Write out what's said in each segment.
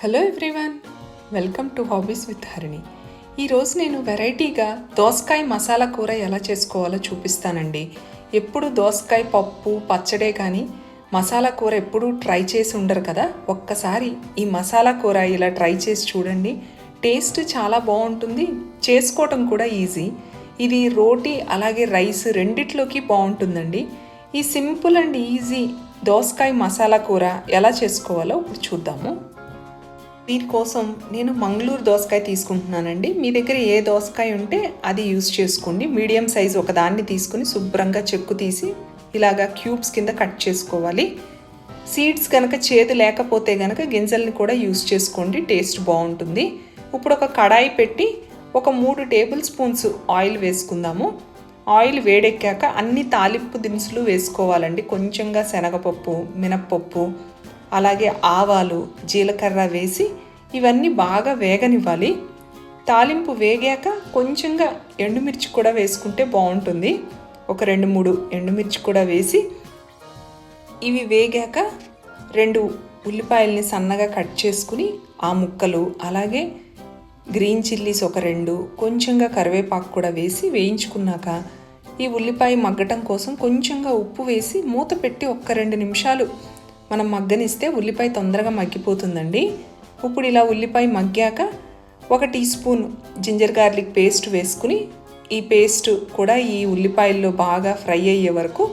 Hello everyone, welcome to hobbies with Harini. ఈరోజు నేను వెరైటీగా దోసకాయ మసాలా కూర ఎలా చేసుకోవాలో చూపిస్తానండి. ఎప్పుడు దోసకాయ పప్పు పచ్చడే కానీ మసాలా కూర ఎప్పుడు ట్రై చేసి ఉండరు కదా. ఒక్కసారి ఈ మసాలా కూర ఇలా ట్రై చేసి చూడండి. టేస్ట్ చాలా బాగుంటుంది, చేసుకోవటం కూడా ఈజీ. ఇది రోటీ అలాగే రైస్ రెండిట్లోకి బాగుంటుందండి. ఈ సింపుల్ అండ్ ఈజీ దోసకాయ మసాలా కూర ఎలా చేసుకోవాలో ఇప్పుడు చూద్దాము. దీనికోసం నేను మంగళూరు దోసకాయ తీసుకుంటున్నానండి. మీ దగ్గర ఏ దోసకాయ ఉంటే అది యూజ్ చేసుకోండి. మీడియం సైజు ఒక దాన్ని తీసుకుని శుభ్రంగా చెక్కు తీసి ఇలాగా క్యూబ్స్ కింద కట్ చేసుకోవాలి. సీడ్స్ కనుక చేదు లేకపోతే కనుక గింజల్ని కూడా యూజ్ చేసుకోండి, టేస్ట్ బాగుంటుంది. ఇప్పుడు ఒక కడాయి పెట్టి ఒక 3 టేబుల్ స్పూన్స్ ఆయిల్ వేసుకుందాము. ఆయిల్ వేడెక్కాక అన్ని తాలింపు దినుసులు వేసుకోవాలండి. కొంచెంగా శనగపప్పు, మినప్పప్పు, అలాగే ఆవాలు, జీలకర్ర వేసి ఇవన్నీ బాగా వేగనివ్వాలి. తాలింపు వేగాక కొంచెంగా ఎండుమిర్చి కూడా వేసుకుంటే బాగుంటుంది. ఒక 2-3 ఎండుమిర్చి కూడా వేసి ఇవి వేగాక 2 ఉల్లిపాయల్ని సన్నగా కట్ చేసుకుని ఆ ముక్కలు, అలాగే గ్రీన్ చిల్లీస్ ఒక 2, కొంచెంగా కరివేపాకు కూడా వేసి వేయించుకున్నాక ఈ ఉల్లిపాయ మగ్గటం కోసం కొంచెంగా ఉప్పు వేసి మూత పెట్టి 1-2 నిమిషాలు మనం మగ్గనిస్తే ఉల్లిపాయ తొందరగా మగ్గిపోతుందండి. ఇప్పుడు ఇలా ఉల్లిపాయ మగ్గాక 1 teaspoon ginger garlic paste వేసుకుని ఈ పేస్ట్ కూడా ఈ ఉల్లిపాయల్లో బాగా ఫ్రై అయ్యే వరకు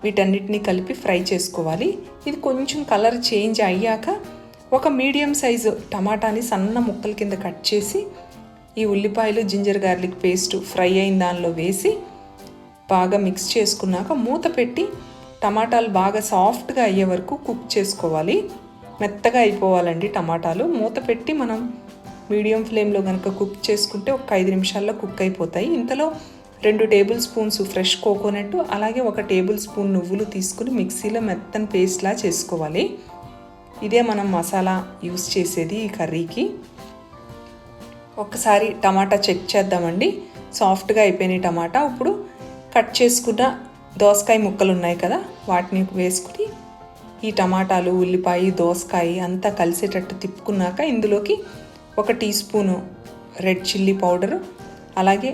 వీటన్నిటిని కలిపి ఫ్రై చేసుకోవాలి. ఇది కొంచెం కలర్ చేంజ్ అయ్యాక ఒక మీడియం సైజు టమాటాని సన్న ముక్కల కింద కట్ చేసి ఈ ఉల్లిపాయలు జింజర్ గార్లిక్ పేస్ట్ ఫ్రై అయిన దానిలో వేసి బాగా మిక్స్ చేసుకున్నాక మూత పెట్టి టమాటాలు బాగా సాఫ్ట్గా అయ్యే వరకు కుక్ చేసుకోవాలి. మెత్తగా అయిపోవాలండి టమాటాలు. మూత పెట్టి మనం మీడియం ఫ్లేమ్లో కనుక కుక్ చేసుకుంటే ఒక 5 నిమిషాల్లో కుక్ అయిపోతాయి. ఇంతలో 2 టేబుల్ స్పూన్స్ ఫ్రెష్ కోకోనట్, అలాగే 1 టేబుల్ స్పూన్ నువ్వులు తీసుకుని మిక్సీలో మెత్తని పేస్ట్లా చేసుకోవాలి. ఇదే మనం మసాలా యూస్ చేసేది ఈ కర్రీకి. ఒక్కసారి టమాటా చెక్ చేద్దామండి. సాఫ్ట్గా అయిపోయినాయి టమాటా. ఇప్పుడు కట్ చేసుకున్న దోసకాయ ముక్కలు ఉన్నాయి కదా, వాటిని వేసుకుని ఈ టమాటాలు, ఉల్లిపాయ, దోసకాయ అంతా కలిసేటట్టు తిప్పుకున్నాక ఇందులోకి 1 teaspoon red chilli powder, అలాగే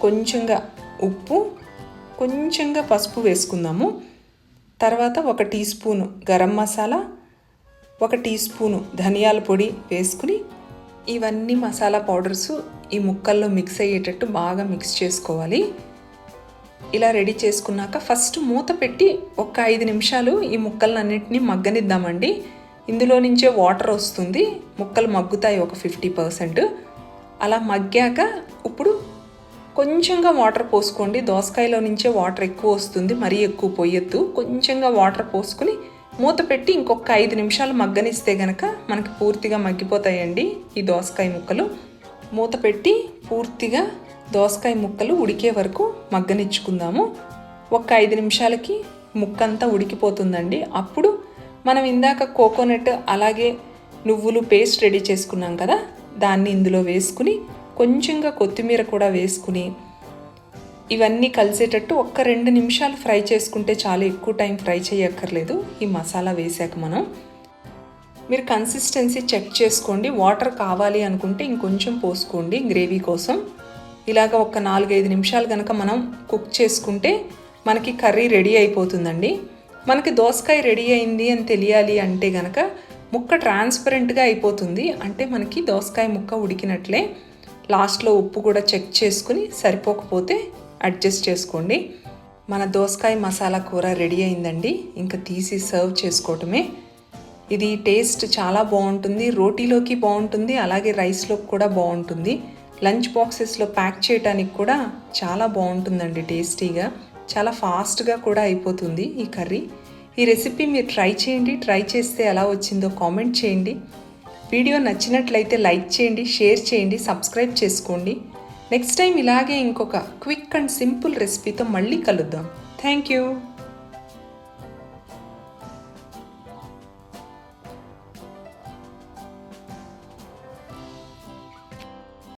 కొంచెంగా ఉప్పు, కొంచెంగా పసుపు వేసుకుందాము. తర్వాత 1 teaspoon garam masala, 1 teaspoon ధనియాల పొడి వేసుకుని ఇవన్నీ మసాలా పౌడర్స్ ఈ ముక్కల్లో మిక్స్ అయ్యేటట్టు బాగా మిక్స్ చేసుకోవాలి. ఇలా రెడీ చేసుకున్నాక ఫస్ట్ మూత పెట్టి ఒక 5 నిమిషాలు ఈ ముక్కలన్నింటినీ మగ్గనిద్దామండి. ఇందులో నుంచే వాటర్ వస్తుంది, ముక్కలు మగ్గుతాయి ఒక 50%. అలా మగ్గాక ఇప్పుడు కొంచెంగా వాటర్ పోసుకోండి. దోసకాయలో నుంచే వాటర్ ఎక్కువ వస్తుంది, మరీ ఎక్కువ పోయొద్దు. కొంచెంగా వాటర్ పోసుకుని మూత పెట్టి ఇంకొక 5 నిమిషాలు మగ్గనిస్తే గనక మనకి పూర్తిగా మగ్గిపోతాయండి ఈ దోసకాయ ముక్కలు. మూత పెట్టి పూర్తిగా దోసకాయ ముక్కలు ఉడికే వరకు మగ్గనిచ్చుకుందాము. ఒక 5 నిమిషాలకి ముక్క అంతా ఉడికిపోతుందండి. అప్పుడు మనం ఇందాక కోకోనట్ అలాగే నువ్వులు పేస్ట్ రెడీ చేసుకున్నాం కదా, దాన్ని ఇందులో వేసుకుని కొంచెంగా కొత్తిమీర కూడా వేసుకుని ఇవన్నీ కలిసేటట్టు 1-2 నిమిషాలు ఫ్రై చేసుకుంటే చాలా, ఎక్కువ టైం ఫ్రై చేయక్కర్లేదు. ఈ మసాలా వేసాక మీరు కన్సిస్టెన్సీ చెక్ చేసుకోండి. వాటర్ కావాలి అనుకుంటే ఇంకొంచెం పోసుకోండి గ్రేవీ కోసం. ఇలాగ ఒక 4-5 నిమిషాలు కనుక మనం కుక్ చేసుకుంటే మనకి కర్రీ రెడీ అయిపోతుందండి. మనకి దోసకాయ రెడీ అయింది అని తెలియాలి అంటే కనుక ముక్క ట్రాన్స్పరెంట్గా అయిపోతుంది, అంటే మనకి దోసకాయ ముక్క ఉడికినట్లే. లాస్ట్లో ఉప్పు కూడా చెక్ చేసుకుని సరిపోకపోతే అడ్జస్ట్ చేసుకోండి. మన దోసకాయ మసాలా కూర రెడీ అయిందండి. ఇంకా తీసి సర్వ్ చేసుకోవటమే. ఇది టేస్ట్ చాలా బాగుంటుంది, రోటీలోకి బాగుంటుంది, అలాగే రైస్లోకి కూడా బాగుంటుంది. లంచ్ బాక్సెస్లో ప్యాక్ చేయడానికి కూడా చాలా బాగుంటుందండి. టేస్టీగా, చాలా ఫాస్ట్గా కూడా అయిపోతుంది ఈ కర్రీ. ఈ రెసిపీ మీరు ట్రై చేయండి. ట్రై చేస్తే ఎలా వచ్చిందో కామెంట్ చేయండి. వీడియో నచ్చినట్లయితే లైక్ చేయండి, షేర్ చేయండి, సబ్స్క్రైబ్ చేసుకోండి. నెక్స్ట్ టైం ఇలాగే ఇంకొక క్విక్ అండ్ సింపుల్ రెసిపీతో మళ్ళీ కలుద్దాం. Thank you.